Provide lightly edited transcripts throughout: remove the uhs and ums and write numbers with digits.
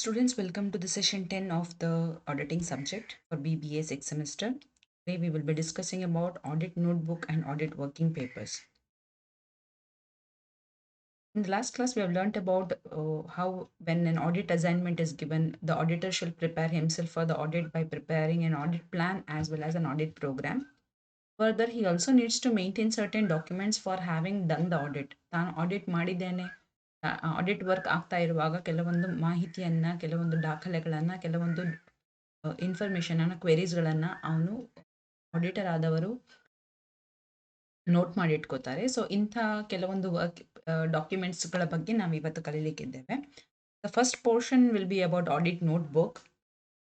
Students, welcome to the session 10 of the auditing subject for BBA 6th semester. Today we will be discussing about audit notebook and audit working papers. In the last class, we have learnt about how when an audit assignment is given, the auditor shall prepare himself for the audit by preparing an audit plan as well as an audit program. Further, he also needs to maintain certain documents for having done the audit. ತಾನು audit ಮಾಡಿದ್ದೇನೆ, audit work ಆಗ್ತಾ ಇರುವಾಗ ಕೆಲವೊಂದು ಮಾಹಿತಿಯನ್ನು, ಕೆಲವೊಂದು ದಾಖಲೆಗಳನ್ನು, ಕೆಲವೊಂದು ಇನ್ಫಾರ್ಮೇಷನನ್ನು, ಕ್ವೆರೀಸ್ಗಳನ್ನು ಅವನು ಆಡಿಟರ್ ಆದವರು ನೋಟ್ ಮಾಡಿ ಇಟ್ಕೋತಾರೆ. ಸೊ ಇಂಥ ಕೆಲವೊಂದು ವರ್ಕ್ ಡಾಕ್ಯುಮೆಂಟ್ಸ್ಗಳ ಬಗ್ಗೆ ನಾವು ಇವತ್ತು ಕಲೀಲಿಕ್ಕಿದ್ದೇವೆ. The first portion will be about audit notebook.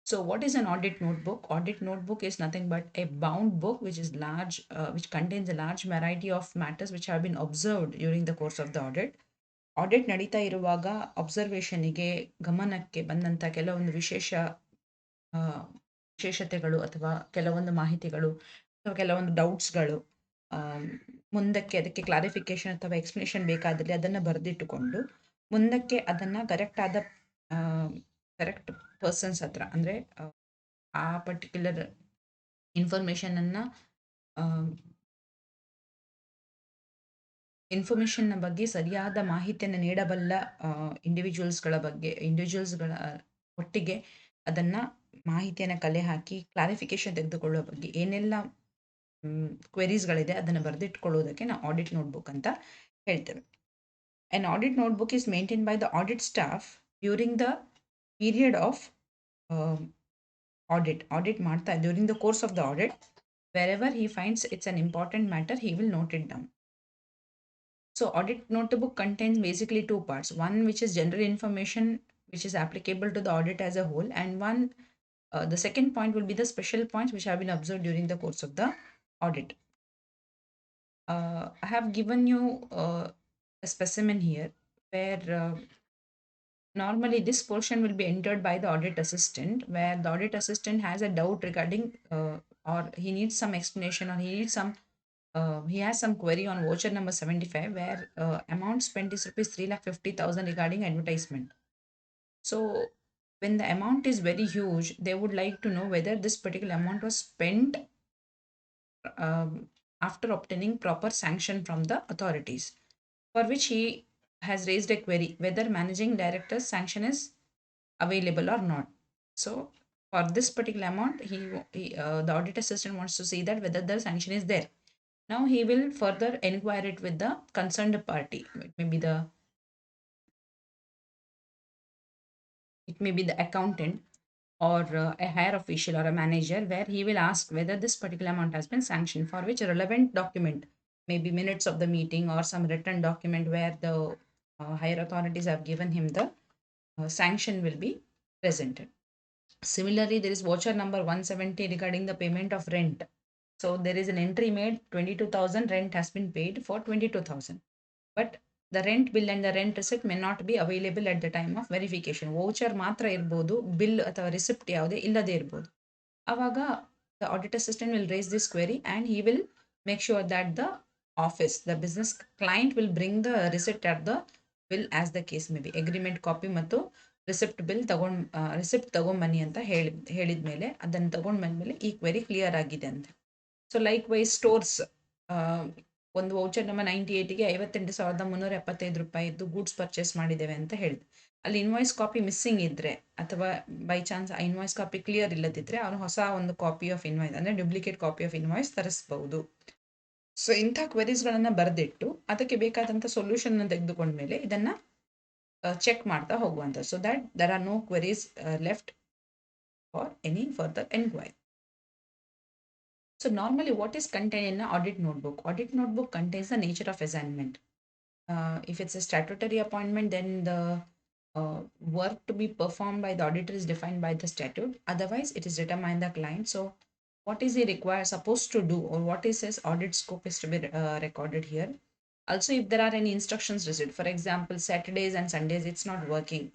So what is an audit notebook? Audit notebook is nothing but a bound book which is large, which contains a large variety of matters which have been observed during the course of the audit. Audit ನಡೀತಾ ಇರುವಾಗ ಅಬ್ಸರ್ವೇಷನಿಗೆ ಗಮನಕ್ಕೆ ಬಂದಂಥ ಕೆಲವೊಂದು ವಿಶೇಷತೆಗಳು ಅಥವಾ ಕೆಲವೊಂದು ಮಾಹಿತಿಗಳು ಅಥವಾ ಕೆಲವೊಂದು ಡೌಟ್ಸ್ಗಳು, ಮುಂದಕ್ಕೆ ಅದಕ್ಕೆ ಕ್ಲಾರಿಫಿಕೇಶನ್ ಅಥವಾ ಎಕ್ಸ್ಪ್ಲನೇಷನ್ ಬೇಕಾದಲ್ಲಿ ಅದನ್ನು ಬರೆದಿಟ್ಟುಕೊಂಡು ಮುಂದಕ್ಕೆ ಅದನ್ನು ಕರೆಕ್ಟ್ ಪರ್ಸನ್ಸ್ ಹತ್ರ, ಅಂದರೆ ಆ ಪರ್ಟಿಕ್ಯುಲರ್ ಇನ್ಫಾರ್ಮೇಷನ್ನ ಬಗ್ಗೆ ಸರಿಯಾದ ಮಾಹಿತಿಯನ್ನು ನೀಡಬಲ್ಲ ಇಂಡಿವಿಜುವಲ್ಸ್ಗಳ ಒಟ್ಟಿಗೆ ಅದನ್ನು ಮಾಹಿತಿಯನ್ನು ಕಲೆ ಹಾಕಿ ಕ್ಲಾರಿಫಿಕೇಶನ್ ತೆಗೆದುಕೊಳ್ಳುವ ಬಗ್ಗೆ ಏನೆಲ್ಲ ಕ್ವೆರೀಸ್ಗಳಿದೆ ಅದನ್ನು ಬರೆದಿಟ್ಕೊಳ್ಳೋದಕ್ಕೆ ನಾವು ಆಡಿಟ್ ನೋಟ್ಬುಕ್ ಅಂತ ಹೇಳ್ತೇವೆ. An audit notebook is maintained by the audit staff during the period of audit ಮಾಡ್ತಾ during the course of the audit. Wherever he finds it's an important matter, he will note it down. So audit notebook contains basically two parts. One which is general information which is applicable to the audit as a whole, and the second point will be the special points which have been observed during the course of the audit. I have given you a specimen here where normally this portion will be entered by the audit assistant, where the audit assistant has a doubt regarding or he needs some explanation, or he has some query on voucher number 75 where amount spent is rupees 3,50,000 regarding advertisement. So when the amount is very huge, they would like to know whether this particular amount was spent after obtaining proper sanction from the authorities, for which he has raised a query whether managing director's sanction is available or not. So for this particular amount, the audit assistant wants to see that whether the sanction is there. Now he will further inquire it with the concerned party. It may be the accountant or a higher official or a manager, where he will ask whether this particular amount has been sanctioned, for which a relevant document, maybe minutes of the meeting or some written document where the higher authorities have given him the sanction, will be presented. Similarly, there is voucher number 170 regarding the payment of rent. So there is an entry made 22,000, rent has been paid for 22,000, but the rent bill and the rent receipt may not be available at the time of verification. Voucher ಮಾತ್ರ ಇರ್ಬೋದು, bill ಅಥವಾ receipt ಯಾವುದೇ ಇಲ್ಲದೆ ಇರ್ಬೋದು. ಆವಾಗ the audit assistant will raise this query and he will make sure that the office, the business client, will bring the receipt at the bill as the case may be. Agreement copy ಮತ್ತು receipt bill receipt ತಗೊಂಬನ್ನಿ ಅಂತ ಹೇಳಿದ ಮೇಲೆ ಅದನ್ನು ತಗೊಂಡು ಬಂದಮೇಲೆ ಈ query clear ಆಗಿದೆ ಅಂತ. ಸೊ ಲೈಕ್ ವೈಸ್ ಸ್ಟೋರ್ಸ್, ಒಂದು ವೌಚರ್ ನಮ್ಮ 98ಗೆ 58,375 ರೂಪಾಯಿದ್ದು ಗೂಡ್ಸ್ ಪರ್ಚೇಸ್ ಮಾಡಿದ್ದೇವೆ ಅಂತ ಹೇಳಿದೆ. ಅಲ್ಲಿ ಇನ್ವಾಯ್ಸ್ ಕಾಪಿ ಮಿಸ್ಸಿಂಗ್ ಇದ್ದರೆ ಅಥವಾ ಬೈ ಚಾನ್ಸ್ ಆ ಇನ್ವಾಯ್ಸ್ ಕಾಪಿ ಕ್ಲಿಯರ್ ಇಲ್ಲದಿದ್ದರೆ ಅವನು ಹೊಸ ಒಂದು ಕಾಪಿ ಆಫ್ ಇನ್ವಾಯ್ಸ್, ಅಂದರೆ ಡ್ಯೂಪ್ಲಿಕೇಟ್ ಕಾಪಿ ಆಫ್ ಇನ್ವಾಯ್ಸ್ ತರಿಸ್ಬಹುದು. ಸೊ ಇಂಥ ಕ್ವೆರೀಸ್ಗಳನ್ನು ಬರೆದಿಟ್ಟು ಅದಕ್ಕೆ ಬೇಕಾದಂಥ ಸೊಲ್ಯೂಷನ್ನ ತೆಗೆದುಕೊಂಡ್ಮೇಲೆ ಇದನ್ನು ಚೆಕ್ ಮಾಡ್ತಾ ಹೋಗುವಂಥ, so that there are no queries left for any further enquiry. So normally what is contained in an audit notebook? Audit notebook contains the nature of assignment. If it's a statutory appointment, then the work to be performed by the auditor is defined by the statute. Otherwise, it is determined by the client. So what is he supposed to do, or what is his audit scope is to be recorded here. Also, if there are any instructions received, for example, Saturdays and Sundays, it's not working.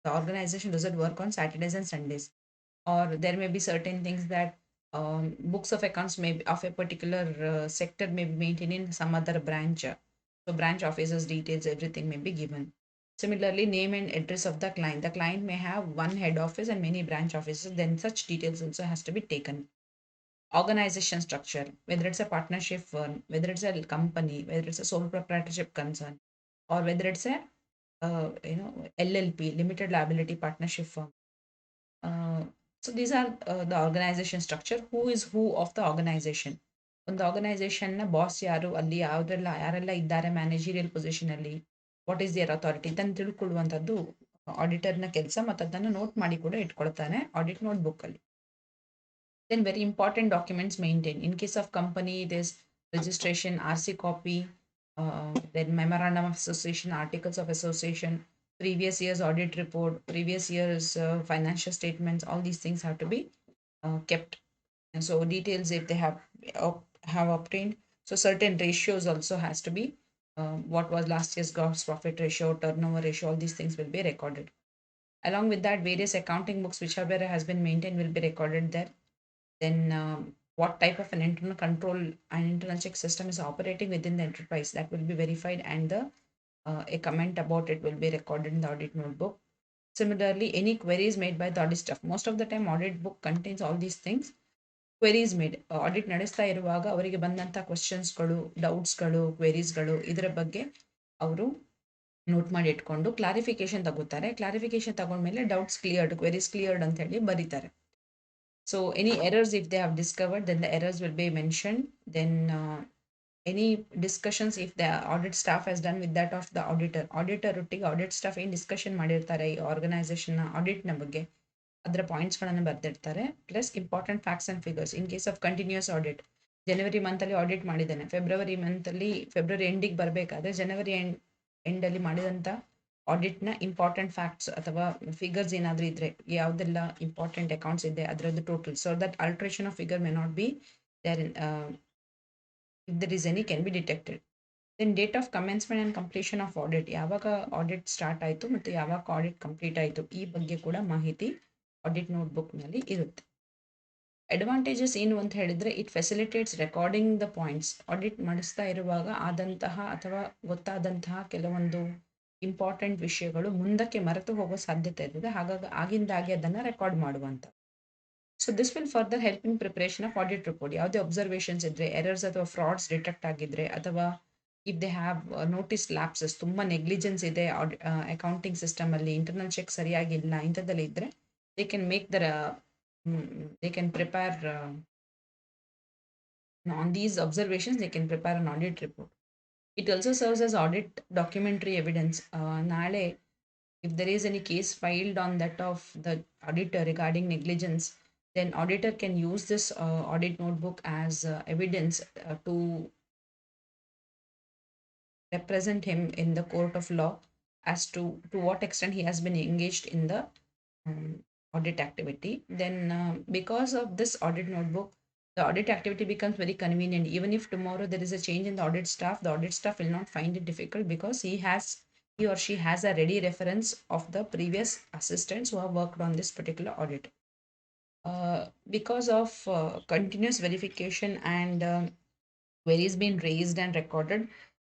The organization doesn't work on Saturdays and Sundays. Or there may be certain things that books of accounts may be of a particular sector may be maintained in some other branch. So branch officers' details, everything may be given. Similarly, name and address of the client. The client may have one head office and many branch offices, then such details also has to be taken. Organization structure, whether it's a partnership firm, whether it's a company, whether it's a sole proprietorship concern, or whether it's a LLP, limited liability partnership firm. So these are the organization structure. Who is who of the organization? ಒಂದು ಆರ್ಗನೈಸೇಷನ್ನ boss ಯಾರು, ಅಲ್ಲಿ ಯಾರೆಲ್ಲ ಇದ್ದಾರೆ managerial position ಅಲ್ಲಿ, what is their authority ಇದನ್ನು ತಿಳ್ಕೊಳ್ಳುವಂಥದ್ದು ಆಡಿಟರ್ನ ಕೆಲಸ, ಮತ್ತು ಅದನ್ನು ನೋಟ್ ಮಾಡಿ ಕೂಡ ಇಟ್ಕೊಳ್ತಾನೆ ಆಡಿಟ್ ನೋಟ್ ಬುಕ್ ಅಲ್ಲಿ. Then very important documents maintained. In case of company, it is registration, RC copy, then memorandum of association, articles of association, previous year's audit report, previous year's financial statements. All these things have to be kept. And so details if they have obtained. So certain ratios also has to be. What was last year's gross profit ratio, turnover ratio, all these things will be recorded. Along with that, various accounting books whichever has been maintained will be recorded there. Then what type of an internal control and internal check system is operating within the enterprise, that will be verified, and a comment about it will be recorded in the audit notebook. Similarly, any queries made by the audit staff. Most of the time audit book contains all these things. Queries made, audit ನಡೆಸ್ತಾ ಇರುವಾಗ ಅವರಿಗೆ ಬಂದಂಥ ಕ್ವಶನ್ಸ್ಗಳು, ಡೌಟ್ಸ್ಗಳು, ಕ್ವೆರೀಸ್ಗಳು ಇದರ ಬಗ್ಗೆ ಅವರು note ಮಾಡಿ ಇಟ್ಕೊಂಡು clarification ತಗೋತಾರೆ. ಕ್ಲಾರಿಫಿಕೇಶನ್ ತಗೊಂಡ್ಮೇಲೆ ಡೌಟ್ಸ್ ಕ್ಲಿಯರ್ಡ್, ಕ್ವೆರೀಸ್ ಕ್ಲಿಯರ್ಡ್ ಅಂತ ಹೇಳಿ ಬರೀತಾರೆ. So any errors if they have discovered, then the errors will be mentioned. Then any discussions if the audit staff has done with that of the auditor ಒಟ್ಟಿಗೆ audit staff ಏನು discussion ಮಾಡಿರ್ತಾರೆ ಈ organisation ಆಡಿಟ್ನ ಬಗ್ಗೆ, ಅದರ ಪಾಯಿಂಟ್ಸ್ಗಳನ್ನು ಬರೆದಿರ್ತಾರೆ. Plus important facts and figures. In case of continuous audit, ಜನವರಿ ಮಂತಲ್ಲಿ ಆಡಿಟ್ ಮಾಡಿದ್ದಾನೆ, ಫೆಬ್ರವರಿ ಎಂಡಿಗೆ ಬರಬೇಕಾದ್ರೆ ಜನವರಿ ಎಂಡಲ್ಲಿ ಮಾಡಿದಂಥ ಆಡಿಟ್ನ ಇಂಪಾರ್ಟೆಂಟ್ ಫ್ಯಾಕ್ಟ್ಸ್ ಅಥವಾ ಫಿಗರ್ಸ್ ಏನಾದರೂ ಇದ್ರೆ, ಯಾವುದೆಲ್ಲ ಇಂಪಾರ್ಟೆಂಟ್ ಅಕೌಂಟ್ಸ್ ಇದೆ ಅದರದ್ದು total, so that alteration of figure may not be there in, if there is any can be detected. Then date of commencement and completion of audit, ಯಾವಾಗ audit start ಆಯಿತು ಮತ್ತು ಯಾವಾಗ audit complete ಆಯಿತು, ಈ ಬಗ್ಗೆ ಕೂಡ ಮಾಹಿತಿ ಆಡಿಟ್ ನೋಟ್ಬುಕ್ನಲ್ಲಿ ಇರುತ್ತೆ. ಅಡ್ವಾಂಟೇಜಸ್ ಏನು ಅಂತ ಹೇಳಿದರೆ, it facilitates recording the points. Audit ಮಾಡಿಸ್ತಾ ಇರುವಾಗ ಆದಂತಹ ಅಥವಾ ಗೊತ್ತಾದಂತಹ ಕೆಲವೊಂದು ಇಂಪಾರ್ಟೆಂಟ್ ವಿಷಯಗಳು ಮುಂದಕ್ಕೆ ಮರೆತು ಹೋಗೋ ಸಾಧ್ಯತೆ ಇರ್ತದೆ, ಹಾಗಾಗಿ ಆಗಿಂದಾಗೆ ಅದನ್ನು ರೆಕಾರ್ಡ್ ಮಾಡುವಂಥ. So this will further help in preparation of audit report. ಯಾವುದೇ ಅಬ್ಸರ್ವೇಷನ್ಸ್ ಇದ್ದರೆ, ಎರರ್ಸ್ ಅಥವಾ ಫ್ರಾಡ್ಸ್ ಡಿಟೆಕ್ಟ್ ಆಗಿದ್ರೆ, ಅಥವಾ if they have notice lapses, ತುಂಬ ನೆಗ್ಲಿಜೆನ್ಸ್ ಇದೆ ಅಕೌಂಟಿಂಗ್ ಸಿಸ್ಟಮಲ್ಲಿ, ಇಂಟರ್ನಲ್ ಚೆಕ್ ಸರಿಯಾಗಿಲ್ಲ, ಇಂಥದ್ದಲ್ಲಿ ಇದ್ದರೆ they can make there they can prepare on these observations they can prepare an audit report. It also serves as audit documentary evidence. Nale, if there is any case filed on that of the auditor regarding negligence, then auditor can use this audit notebook as evidence to represent him in the court of law as to what extent he has been engaged in the um, audit activity. Then because of this audit notebook, the audit activity becomes very convenient. Even if tomorrow there is a change in the audit staff will not find it difficult, because he or she has a ready reference of the previous assistants who have worked on this particular audit. Because of continuous verification and queries being raised and recorded,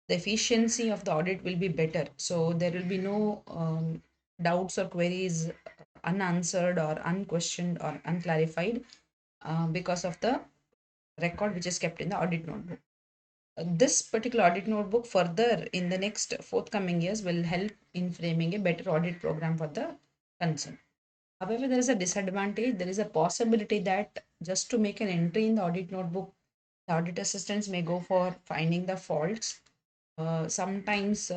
the efficiency of the audit will be better. So there will be no doubts or queries unanswered or unquestioned or unclarified because of the record which is kept in the audit notebook. This particular audit notebook further in the next forthcoming years will help in framing a better audit program for the concern. However, there is a disadvantage. There is a possibility that just to make an entry in the audit notebook, the audit assistants may go for finding the faults. Sometimes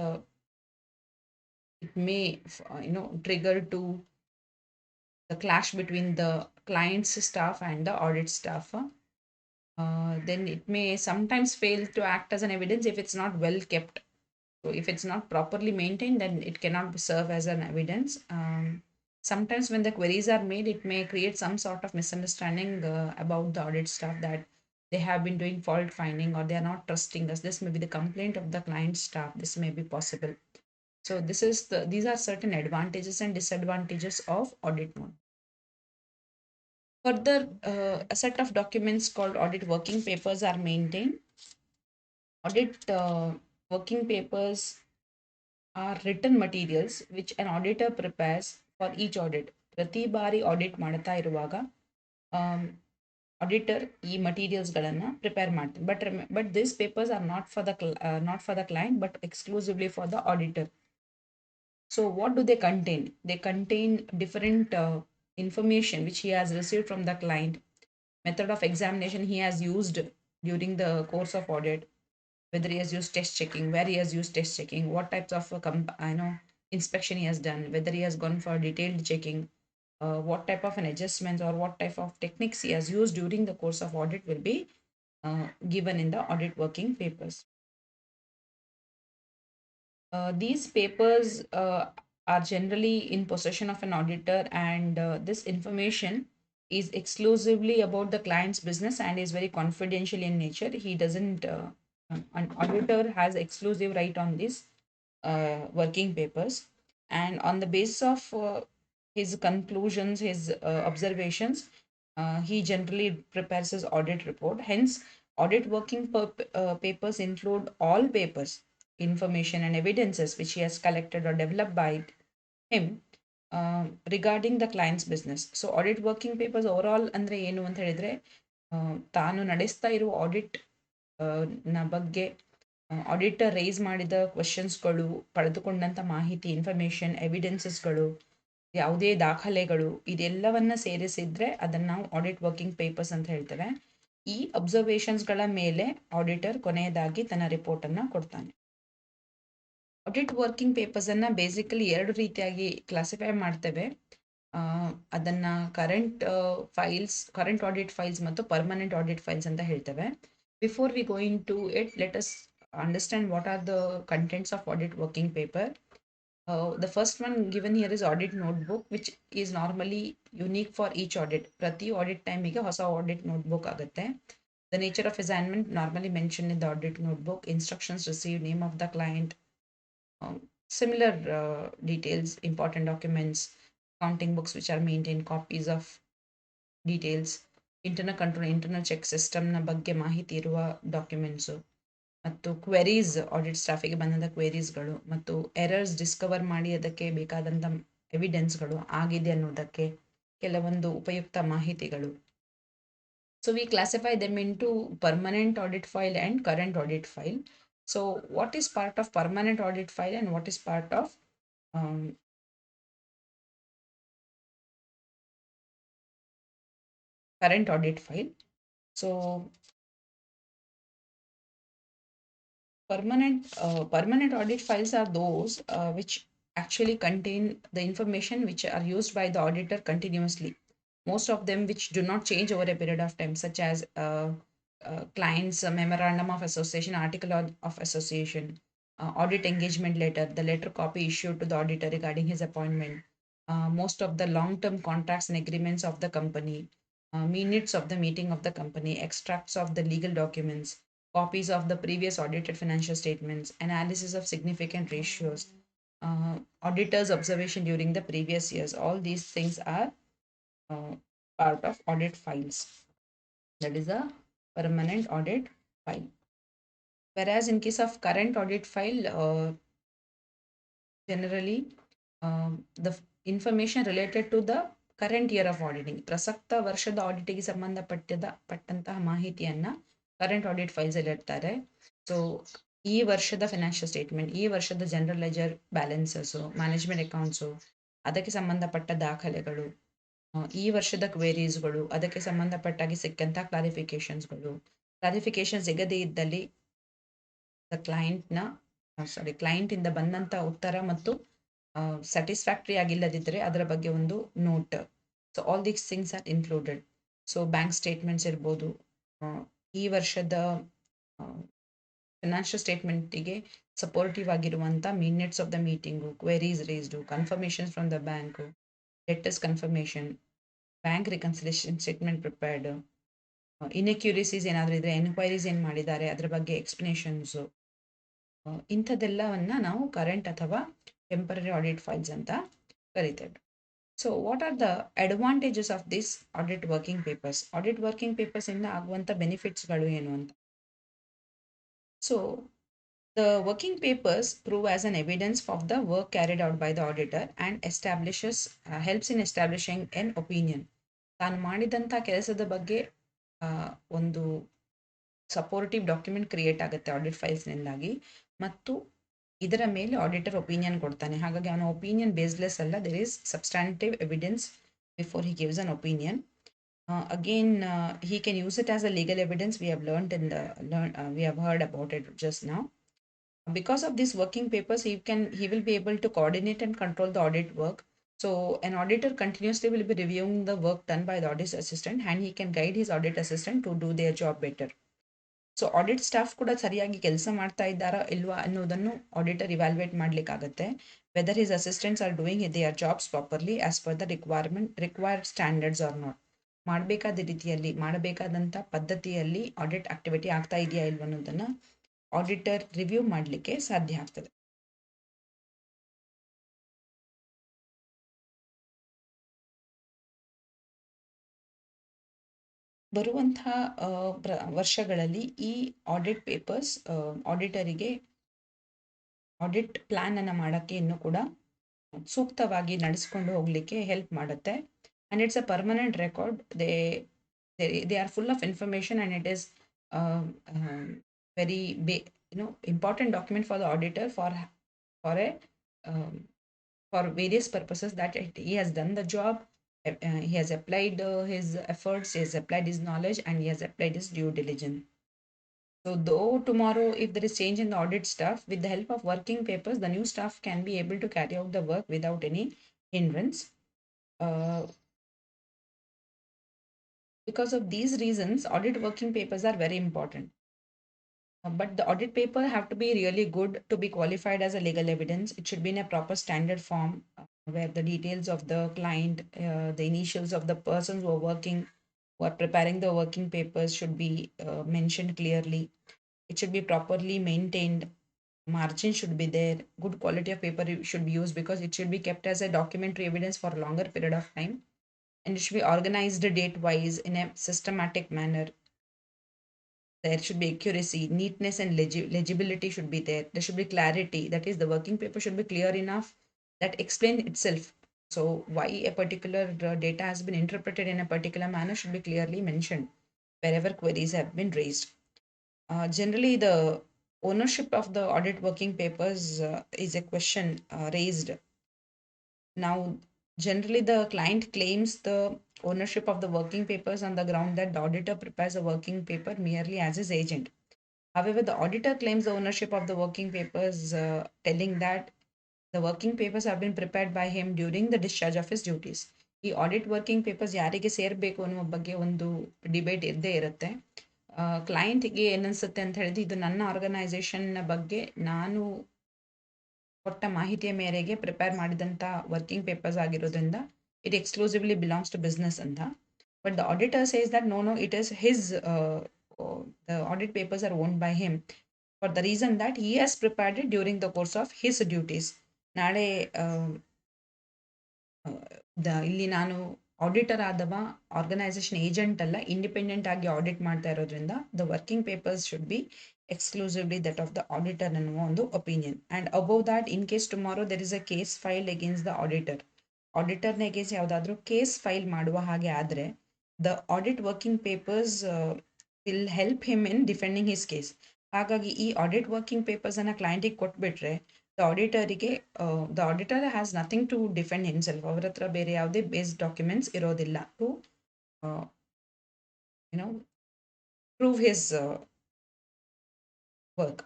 it may, trigger to the clash between the client's staff and the audit staff. Then it may sometimes fail to act as an evidence if it's not well kept. So if it's not properly maintained, then it cannot serve as an evidence. Sometimes when the queries are made, it may create some sort of misunderstanding about the audit staff, that they have been doing fault finding or they are not trusting us. This may be the complaint of the client staff. This may be possible. So these are certain advantages and disadvantages of audit note. Further, a set of documents called audit working papers are maintained. Audit working papers are written materials which an auditor prepares for each audit. ಪ್ರತಿ ಬಾರಿ audit ಮಾಡ್ತಾ ಇರುವಾಗ auditor ಈ ಮಟೀರಿಯಲ್ಸ್ಗಳನ್ನು prepare ಮಾಡ್ತಾರೆ. But this papers are not for the client but exclusively for the auditor. So what do they contain? They contain different information which he has received from the client, method of examination he has used during the course of audit, whether he has used test checking, where he has used test checking, what types of inspection he has done, whether he has gone for detailed checking, what type of an adjustments or what type of techniques he has used during the course of audit will be given in the audit working papers. These papers are generally in possession of an auditor, and this information is exclusively about the client's business and is very confidential in nature. He doesn't, an auditor has exclusive right on these working papers, and on the basis of his conclusions, his observations, he generally prepares his audit report. Hence, audit working papers include all papers, information, and evidences which he has collected or developed by him regarding the client's business. So audit working papers overall ಅಂದ್ರೆ ಏನು ಅಂತ ಹೇಳಿದ್ರೆ ತಾನು ನಡೆಸ್ತಾ ಇರುವ audit ನ ಬಗ್ಗೆ auditor rice ಮಾಡಿದ ಕ್ವಶನ್ಸ್ಗಳು, ಪಡೆದುಕೊಂಡಂಥ ಮಾಹಿತಿ, ಇನ್ಫಾರ್ಮೇಷನ್, ಎವಿಡೆನ್ಸಸ್ಗಳು, ಯಾವುದೇ ದಾಖಲೆಗಳು, ಇದೆಲ್ಲವನ್ನ ಸೇರಿಸಿದ್ರೆ ಅದನ್ನು ನಾವು ಆಡಿಟ್ ವರ್ಕಿಂಗ್ ಪೇಪರ್ಸ್ ಅಂತ ಹೇಳ್ತೇವೆ. ಈ ಅಬ್ಸರ್ವೇಷನ್ಸ್ಗಳ ಮೇಲೆ ಆಡಿಟರ್ ಕೊನೆಯದಾಗಿ ತನ್ನ ರಿಪೋರ್ಟನ್ನು ಕೊಡ್ತಾನೆ. ಆಡಿಟ್ ವರ್ಕಿಂಗ್ ಪೇಪರ್ಸನ್ನು ಬೇಸಿಕಲಿ ಎರಡು ರೀತಿಯಾಗಿ ಕ್ಲಾಸಿಫೈ ಮಾಡ್ತೇವೆ. ಅದನ್ನು ಕರೆಂಟ್ ಆಡಿಟ್ ಫೈಲ್ಸ್ ಮತ್ತು ಪರ್ಮನೆಂಟ್ ಆಡಿಟ್ ಫೈಲ್ಸ್ ಅಂತ ಹೇಳ್ತೇವೆ. Before we going to it, let us understand what are the contents of audit working paper. The first one given here is audit notebook, which is normally unique for each audit. Prati audit time ಗೆ ಹೊಸ audit notebook ಆಗುತ್ತೆ. The nature of assignment normally mentioned in the audit notebook, instructions received, name of the client, similar details, important documents, accounting books which are maintained, copies of details, internal control, internal check system ನ ಬಗ್ಗೆ ಮಾಹಿತಿ ಇರುವ documents, ಮತ್ತು queries, audit ಸ್ಟಾಫಿಗೆ ಬಂದಂಥ ಕ್ವೆರೀಸ್ಗಳು, ಮತ್ತು errors Discover ಮಾಡಿ ಅದಕ್ಕೆ ಬೇಕಾದಂಥ ಎವಿಡೆನ್ಸ್ಗಳು ಆಗಿದೆ ಅನ್ನೋದಕ್ಕೆ ಕೆಲವೊಂದು ಉಪಯುಕ್ತ ಮಾಹಿತಿಗಳು. So we classify them into permanent audit file and current audit file. So what is part of permanent audit file and what is part of current audit file? So permanent audit files are those which actually contain the information which are used by the auditor continuously, most of them which do not change over a period of time, such as client's memorandum of association, article of association, audit engagement letter, the letter copy issued to the auditor regarding his appointment, most of the long-term contracts and agreements of the company, minutes of the meeting of the company, extracts of the legal documents, copies of the previous audited financial statements, analysis of significant ratios, auditor's observation during the previous years. All these things are part of audit files. That is a permanent audit file. Whereas in case of current audit file, generally the information related to the current year of auditing, ಪ್ರಸಕ್ತ ವರ್ಷದ ಆಡಿಟಿಗೆ ಪಟ್ಟಂತಹ ಮಾಹಿತಿಯನ್ನು current audit ಫೈಲ್ಸಲ್ಲಿ ಇಡ್ತಾರೆ. So ಈ ವರ್ಷದ financial statement, ಈ ವರ್ಷದ general leisure balances, management accounts, ಅದಕ್ಕೆ ಸಂಬಂಧಪಟ್ಟ ದಾಖಲೆಗಳು, ಈ ವರ್ಷದ ಕ್ವೇರೀಸ್ಗಳು, ಅದಕ್ಕೆ ಸಂಬಂಧಪಟ್ಟಾಗಿ ಸಿಕ್ಕಂಥ ಕ್ಲಾರಿಫಿಕೇಶನ್ ಸಿಗದೇ ಇದ್ದಲ್ಲಿ ಕ್ಲೈಂಟಿಂದ ಬಂದಂಥ ಉತ್ತರ ಮತ್ತು ಸ್ಯಾಟಿಸ್ಫ್ಯಾಕ್ಟರಿ ಆಗಿಲ್ಲದಿದ್ದರೆ ಅದರ ಬಗ್ಗೆ ಒಂದು note. So all these things are included. So bank statements ಇರ್ಬೋದು, ಈ ವರ್ಷದ ಫಿನಾನ್ಷಿಯಲ್ ಸ್ಟೇಟ್ಮೆಂಟಿಗೆ ಸಪೋರ್ಟಿವ್ ಆಗಿರುವಂಥ minutes of the meeting, queries raised, confirmations from the bank, debtors confirmation, bank reconciliation statement prepared, inaccuracies ಏನಾದರೂ ಇದ್ದರೆ, ಎನ್ಕ್ವೈರೀಸ್ ಏನು ಮಾಡಿದ್ದಾರೆ ಅದರ ಬಗ್ಗೆ ಎಕ್ಸ್ಪ್ಲನೇಷನ್ಸು, ಇಂಥದ್ದೆಲ್ಲವನ್ನು ನಾವು ಕರೆಂಟ್ ಅಥವಾ ಟೆಂಪರರಿ ಆಡಿಟ್ ಫೈಲ್ಸ್ ಅಂತ ಕರಿತೇವೆ. So what are the advantages of this audit working papers? Audit working ಪೇಪರ್ಸಿಂದ ಆಗುವಂಥ ಬೆನಿಫಿಟ್ಸ್ಗಳು ಏನು ಅಂತ. So The working papers prove as an evidence of the work carried out by the auditor and helps in establishing an opinion. ತಾನು ಮಾಡಿದಂಥ ಕೆಲಸದ ಬಗ್ಗೆ ಒಂದು ಸಪೋರ್ಟಿವ್ ಡಾಕ್ಯುಮೆಂಟ್ ಕ್ರಿಯೇಟ್ ಆಗುತ್ತೆ ಆಡಿಟ್ ಫೈಲ್ಸ್ನಿಂದಾಗಿ, ಮತ್ತು ಇದರ ಮೇಲೆ ಆಡಿಟರ್ ಒಪಿನಿಯನ್ ಕೊಡ್ತಾನೆ. ಹಾಗಾಗಿ ಅವನ ಒಪಿನಿಯನ್ ಬೇಸ್ಲೆಸ್ ಅಲ್ಲ, there is substantive evidence before he gives an opinion. Again, he can use it as a legal evidence. We have we have heard about it just now. Because of these working papers, he will be able to coordinate and control the audit work. So an auditor continuously will be reviewing the work done by the audit assistant, and he can guide his audit assistant to do their job better. So audit staff ಕೂಡ ಸರಿಯಾಗಿ ಕೆಲಸ ಮಾಡ್ತಾ ಇದ್ದಾರಾ ಇಲ್ವಾ ಅನ್ನೋದನ್ನು auditor evaluate ಮಾಡ್ಲಿಕ್ಕಾಗತ್ತೆ. Whether his assistants are doing their jobs properly as per the required standards or not. ಮಾಡಬೇಕಾದ ರೀತಿಯಲ್ಲಿ, ಮಾಡಬೇಕಾದಂಥ ಪದ್ಧತಿಯಲ್ಲಿ ಆಡಿಟ್ ಆಕ್ಟಿವಿಟಿ ಆಗ್ತಾ ಇದೆಯಾ ಇಲ್ವ ಅನ್ನೋದನ್ನು ಆಡಿಟರ್ ರಿವ್ಯೂ ಮಾಡಲಿಕ್ಕೆ ಸಾಧ್ಯ ಆಗ್ತದೆ. ಬರುವಂತಹ ವರ್ಷಗಳಲ್ಲಿ ಈ ಆಡಿಟ್ ಪೇಪರ್ಸ್ ಆಡಿಟರಿಗೆ ಆಡಿಟ್ ಪ್ಲಾನ್ ಅನ್ನು ಮಾಡೋಕ್ಕೆ ಇನ್ನೂ ಕೂಡ ಸೂಕ್ತವಾಗಿ ನಡೆಸ್ಕೊಂಡು ಹೋಗಲಿಕ್ಕೆ ಹೆಲ್ಪ್ ಮಾಡುತ್ತೆ. And it's a permanent record. They are full of information and it is very important document for the auditor for for various purposes, that he has done the job, he has applied his efforts, he has applied his knowledge, and he has applied his due diligence. So though tomorrow if there is change in the audit staff, with the help of working papers, the new staff can be able to carry out the work without any hindrance. Because of these reasons, audit working papers are very important. But the audit paper have to be really good to be qualified as a legal evidence. It should be in a proper standard form, where the details of the client, the initials of the persons who are working, who are preparing the working papers should be mentioned clearly. It should be properly maintained. Margin should be there. Good quality of paper should be used because it should be kept as a documentary evidence for a longer period of time. And it should be organized date-wise in a systematic manner. There should be accuracy, neatness, and legibility should be there. There should be clarity. That is, the working paper should be clear enough that explain itself. So why a particular data has been interpreted in a particular manner should be clearly mentioned wherever queries have been raised. Generally, the ownership of the audit working papers is a question raised. Now, generally, the client claims the ownership of the working papers on the ground that the auditor prepares a working paper merely as his agent. However, the auditor claims the ownership of the working papers, telling that the working papers have been prepared by him during the discharge of his duties. ಈ audit working papers ಯಾರಿಗೆ ಸೇರಬೇಕು ಅನ್ನೋ ಬಗ್ಗೆ ಒಂದು debate ಇದ್ದೇ ಇರುತ್ತೆ. ಕ್ಲೈಂಟ್ಗೆ ಏನನ್ಸುತ್ತೆ ಅಂತ ಹೇಳಿದ್ರೆ, ಇದು ನನ್ನ ಆರ್ಗನೈಸೇಷನ್ನ ಬಗ್ಗೆ ನಾನು ಕೊಟ್ಟ ಮಾಹಿತಿಯ ಮೇರೆಗೆ ಪ್ರಿಪೇರ್ ಮಾಡಿದಂಥ ವರ್ಕಿಂಗ್ ಪೇಪರ್ಸ್ ಆಗಿರೋದ್ರಿಂದ it exclusively belongs to business ಅಂತ. But the auditor says that no, it is his, the audit papers are owned by him for the reason that he has prepared it during the course of his duties. ನಾಳೆ ಇಲ್ಲಿ ನಾನು auditor ಆದವ organisation agent ಅಲ್ಲ, independent ಆಗಿ audit ಮಾಡ್ತಾ ಇರೋದ್ರಿಂದ the working papers should be exclusively that of the auditor ಅನ್ನುವ ಒಂದು opinion. And above that, in case tomorrow there is a case filed against the auditor, ಆಡಿಟರ್ನ ಅಗೇನ್ಸ್ಟ್ ಯಾವುದಾದ್ರೂ case file ಮಾಡುವ ಹಾಗೆ ಆದರೆ, the audit working papers will help him in defending his case. ಹಾಗಾಗಿ ಈ audit working ಪೇಪರ್ಸನ್ನು ಕ್ಲೈಂಟಿಗೆ ಕೊಟ್ಬಿಟ್ರೆ ದ ಆಡಿಟರಿಗೆ, the auditor has nothing to defend himself. ಅವ್ರ ಹತ್ರ ಬೇರೆ ಯಾವುದೇ ಬೇಸ್ಡ್ ಡಾಕ್ಯುಮೆಂಟ್ಸ್ ಇರೋದಿಲ್ಲ to prove his work.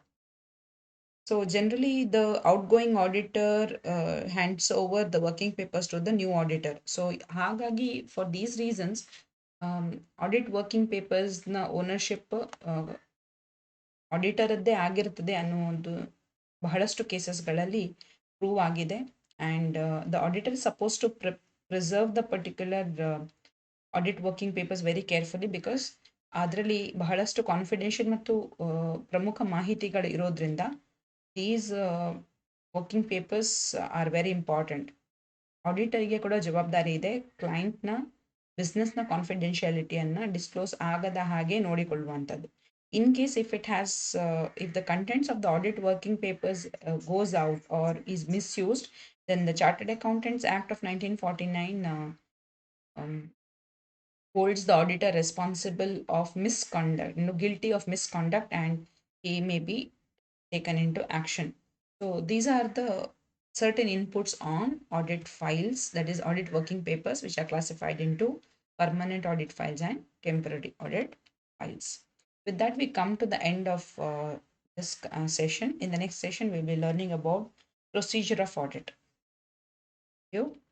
So generally, the outgoing auditor hands over the working papers to the new auditor. So ಹಾಗಾಗಿ for these reasons, audit working papers ನ ownership ಆಡಿಟರದ್ದೇ ಆಗಿರ್ತದೆ ಅನ್ನೋ ಒಂದು ಬಹಳಷ್ಟು ಕೇಸಸ್ಗಳಲ್ಲಿ ಪ್ರೂವ್ ಆಗಿದೆ. And the auditor is suppose to preserve the particular audit working papers very carefully, because ಅದರಲ್ಲಿ ಬಹಳಷ್ಟು ಕಾನ್ಫಿಡೆನ್ಷಿಯಲ್ ಮತ್ತು ಪ್ರಮುಖ ಮಾಹಿತಿಗಳು ಇರೋದ್ರಿಂದ these working papers are very important. ಆಡಿಟರ್ಗೆ ಕೂಡ ಜವಾಬ್ದಾರಿ ಇದೆ ಕ್ಲೈಂಟ್ನ ಬಿಸ್ನೆಸ್ನ ಕಾನ್ಫಿಡೆನ್ಷಿಯಾಲಿಟಿಯನ್ನು ಡಿಸ್ಕ್ಲೋಸ್ ಆಗದ ಹಾಗೆ ನೋಡಿಕೊಳ್ಳುವಂಥದ್ದು. In case if it has if the contents of the audit working papers goes out or is misused, then the Chartered Accountants Act of 1949 um, holds the auditor responsible of misconduct, guilty of misconduct, and he may be taken into action. So these are the certain inputs on audit files, that is audit working papers, which are classified into permanent audit files and temporary audit files. With that, we come to the end of this session. In the next session, we'll be learning about procedure of audit. Thank you.